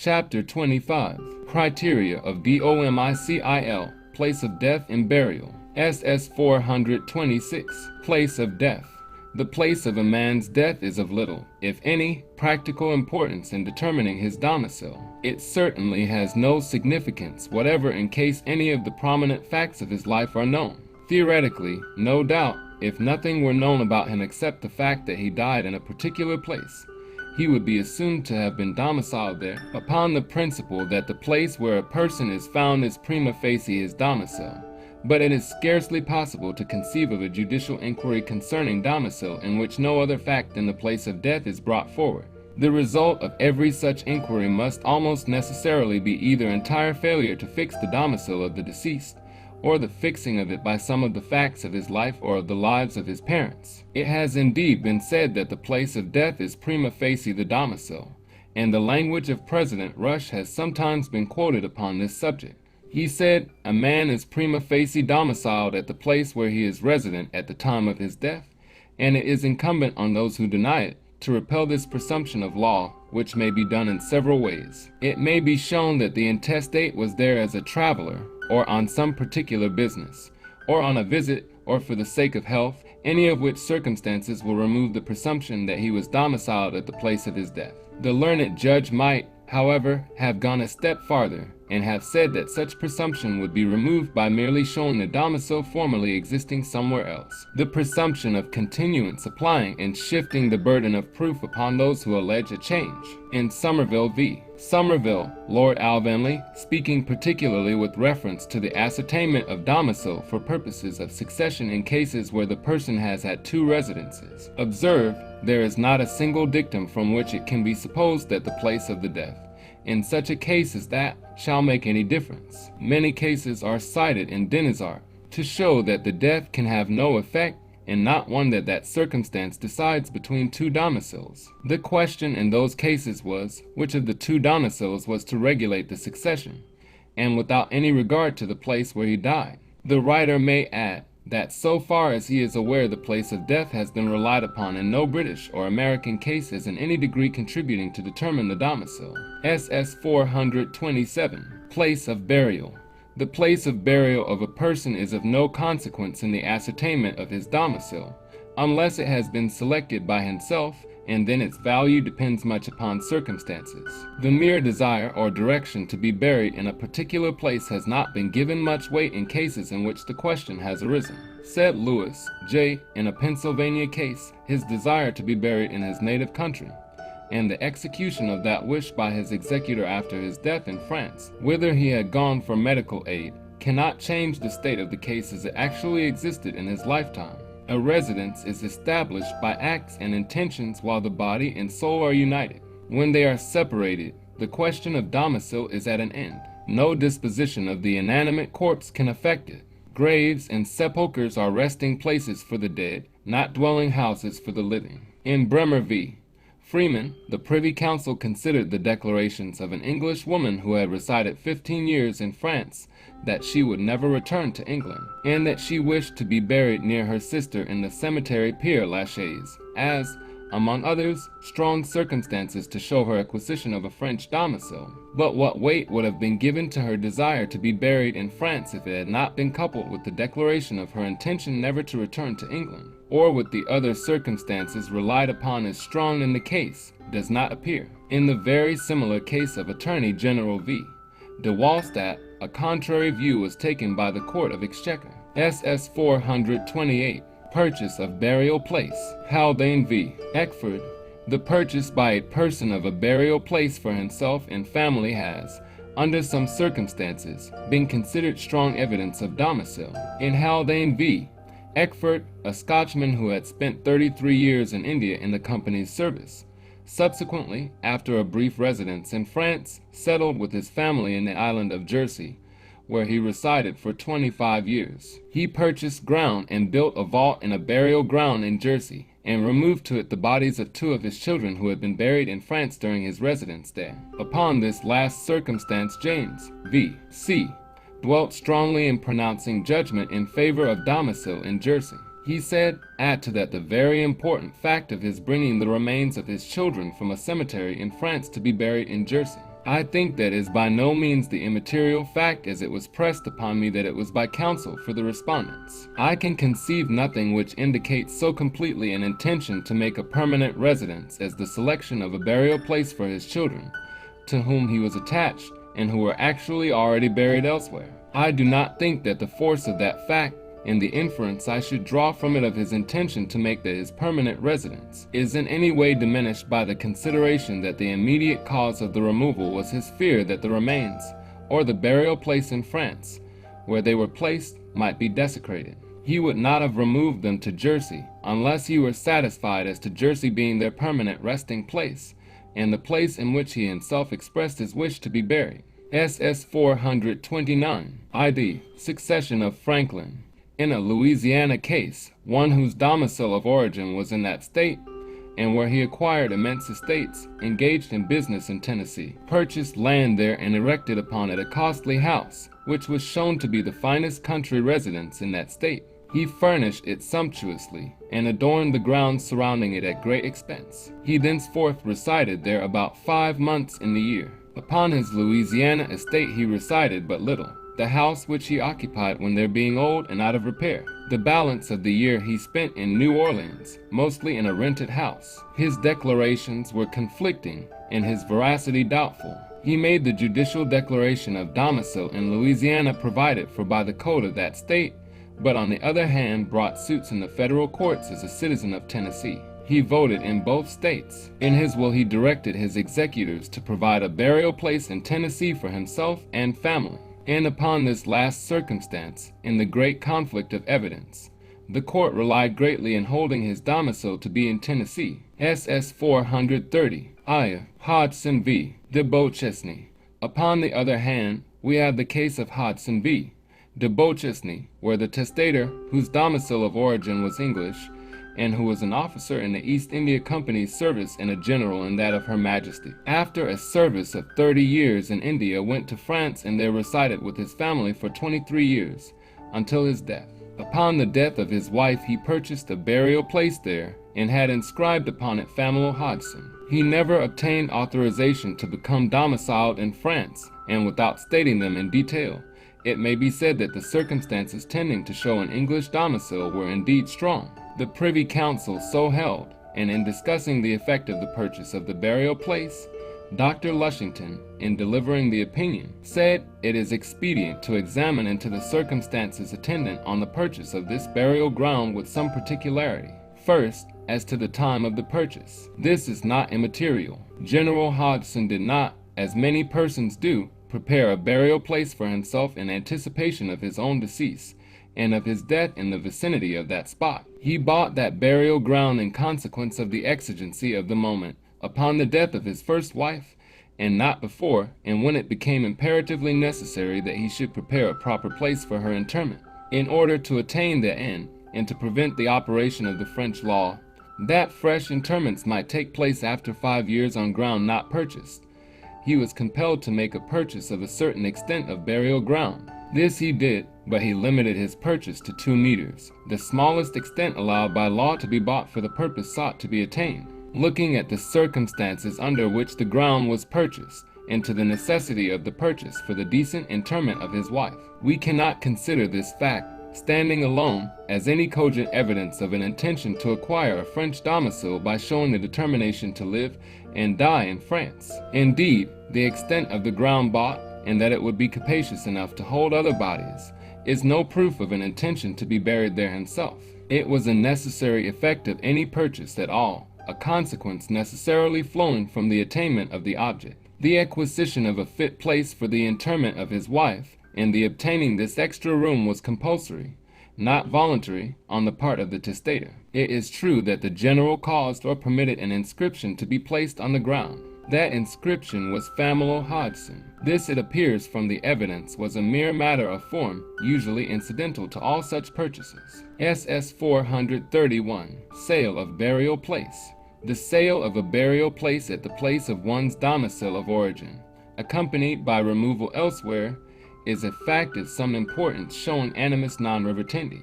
Chapter 25. Criteria of Domicil, place of death and burial. SS 426. Place of death. The place of a man's death is of little, if any, practical importance in determining his domicile. It certainly has no significance whatever in case any of the prominent facts of his life are known. Theoretically, no doubt, if nothing were known about him except the fact that he died in a particular place, he would be assumed to have been domiciled there, upon the principle that the place where a person is found is prima facie his domicile. But it is scarcely possible to conceive of a judicial inquiry concerning domicile in which no other fact than the place of death is brought forward. The result of every such inquiry must almost necessarily be either entire failure to fix the domicile of the deceased, or the fixing of it by some of the facts of his life or of the lives of his parents. It has indeed been said that the place of death is prima facie the domicile, and the language of President Rush has sometimes been quoted upon this subject. He said, "A man is prima facie domiciled at the place where he is resident at the time of his death, and it is incumbent on those who deny it to repel this presumption of law, which may be done in several ways. It may be shown that the intestate was there as a traveler, or on some particular business, or on a visit, or for the sake of health, any of which circumstances will remove the presumption that he was domiciled at the place of his death." The learned judge might, however, have gone a step farther, and have said that such presumption would be removed by merely showing the domicile formerly existing somewhere else. The presumption of continuance applying and shifting the burden of proof upon those who allege a change. In Somerville v. Somerville, Lord Alvanley, speaking particularly with reference to the ascertainment of domicile for purposes of succession in cases where the person has had two residences, observed, "There is not a single dictum from which it can be supposed that the place of the death, in such a case as that, shall make any difference." Many cases are cited in Denizart to show that the death can have no effect, and not one that circumstance decides between two domiciles. The question in those cases was, which of the two domiciles was to regulate the succession, and without any regard to the place where he died. The writer may add that so far as he is aware the place of death has been relied upon and no British or American case is in any degree contributing to determine the domicile. SS 427. Place of burial. The place of burial of a person is of no consequence in the ascertainment of his domicile, unless it has been selected by himself, and then its value depends much upon circumstances. The mere desire or direction to be buried in a particular place has not been given much weight in cases in which the question has arisen. Said Lewis J. in a Pennsylvania case, his desire to be buried in his native country, and the execution of that wish by his executor after his death in France, whither he had gone for medical aid, cannot change the state of the case as it actually existed in his lifetime. A residence is established by acts and intentions while the body and soul are united. When they are separated, the question of domicile is at an end. No disposition of the inanimate corpse can affect it. Graves and sepulchres are resting places for the dead, not dwelling houses for the living. In Bremer v. Freeman, the Privy Council considered the declarations of an English woman who had resided 15 years in France that she would never return to England, and that she wished to be buried near her sister in the cemetery Père Lachaise, as, among others, strong circumstances to show her acquisition of a French domicile. But what weight would have been given to her desire to be buried in France if it had not been coupled with the declaration of her intention never to return to England, or with the other circumstances relied upon as strong in the case, does not appear. In the very similar case of Attorney General v. de Walstadt, a contrary view was taken by the Court of Exchequer. SS 428. Purchase of burial place. Haldane v. Eckford. The purchase by a person of a burial place for himself and family has, under some circumstances, been considered strong evidence of domicile. In Haldane v. Eckford, a Scotchman who had spent 33 years in India in the company's service, subsequently, after a brief residence in France, settled with his family in the island of Jersey, where he resided for 25 years. He purchased ground and built a vault in a burial ground in Jersey, and removed to it the bodies of two of his children who had been buried in France during his residence there. Upon this last circumstance James v. C. dwelt strongly in pronouncing judgment in favor of domicile in Jersey. He said, add to that the very important fact of his bringing the remains of his children from a cemetery in France to be buried in Jersey. I think that is by no means the immaterial fact, as it was pressed upon me that it was by counsel for the respondents. I can conceive nothing which indicates so completely an intention to make a permanent residence as the selection of a burial place for his children, to whom he was attached and who were actually already buried elsewhere. I do not think that the force of that fact and the inference I should draw from it of his intention to make that his permanent residence is in any way diminished by the consideration that the immediate cause of the removal was his fear that the remains, or the burial place in France, where they were placed, might be desecrated. He would not have removed them to Jersey unless he were satisfied as to Jersey being their permanent resting place, and the place in which he himself expressed his wish to be buried. SS 429, ID, Succession of Franklin. In a Louisiana case, one whose domicile of origin was in that state, and where he acquired immense estates, engaged in business in Tennessee, purchased land there and erected upon it a costly house, which was shown to be the finest country residence in that state. He furnished it sumptuously, and adorned the grounds surrounding it at great expense. He thenceforth resided there about 5 months in the year. Upon his Louisiana estate he resided but little, the house which he occupied when there being old and out of repair. The balance of the year he spent in New Orleans, mostly in a rented house. His declarations were conflicting, and his veracity doubtful. He made the judicial declaration of domicile in Louisiana provided for by the code of that state, but on the other hand brought suits in the federal courts as a citizen of Tennessee. He voted in both states. In his will he directed his executors to provide a burial place in Tennessee for himself and family. And upon this last circumstance, in the great conflict of evidence, the court relied greatly in holding his domicile to be in Tennessee. SS 430, Aya, Hodson v. de Beauchesne. Upon the other hand, we have the case of Hodson v. de Beauchesne, where the testator, whose domicile of origin was English, and who was an officer in the East India Company's service and a general in that of Her Majesty, after a service of 30 years in India, went to France and there resided with his family for 23 years, until his death. Upon the death of his wife he purchased a burial place there, and had inscribed upon it Familo Hodson. He never obtained authorization to become domiciled in France, and without stating them in detail, it may be said that the circumstances tending to show an English domicile were indeed strong. The Privy Council so held, and in discussing the effect of the purchase of the burial place, Dr. Lushington, in delivering the opinion, said it is expedient to examine into the circumstances attendant on the purchase of this burial ground with some particularity. First, as to the time of the purchase. This is not immaterial. General Hodson did not, as many persons do, prepare a burial place for himself in anticipation of his own decease, and of his death in the vicinity of that spot. He bought that burial ground in consequence of the exigency of the moment, upon the death of his first wife, and not before, and when it became imperatively necessary that he should prepare a proper place for her interment. In order to attain that end, and to prevent the operation of the French law, that fresh interments might take place after 5 years on ground not purchased, he was compelled to make a purchase of a certain extent of burial ground. This he did, but he limited his purchase to 2 meters, the smallest extent allowed by law to be bought for the purpose sought to be attained. Looking at the circumstances under which the ground was purchased, and to the necessity of the purchase for the decent interment of his wife, we cannot consider this fact, standing alone, as any cogent evidence of an intention to acquire a French domicile by showing the determination to live and die in France. Indeed, the extent of the ground bought, and that it would be capacious enough to hold other bodies, is no proof of an intention to be buried there himself. It was a necessary effect of any purchase at all, a consequence necessarily flowing from the attainment of the object. The acquisition of a fit place for the interment of his wife, and the obtaining this extra room was compulsory, not voluntary, on the part of the testator. It is true that the general caused or permitted an inscription to be placed on the ground. That inscription was Familo Hodson. This, it appears from the evidence, was a mere matter of form, usually incidental to all such purchases. SS 431, Sale of Burial Place. The sale of a burial place at the place of one's domicile of origin, accompanied by removal elsewhere, is a fact of some importance showing animus non revertendi.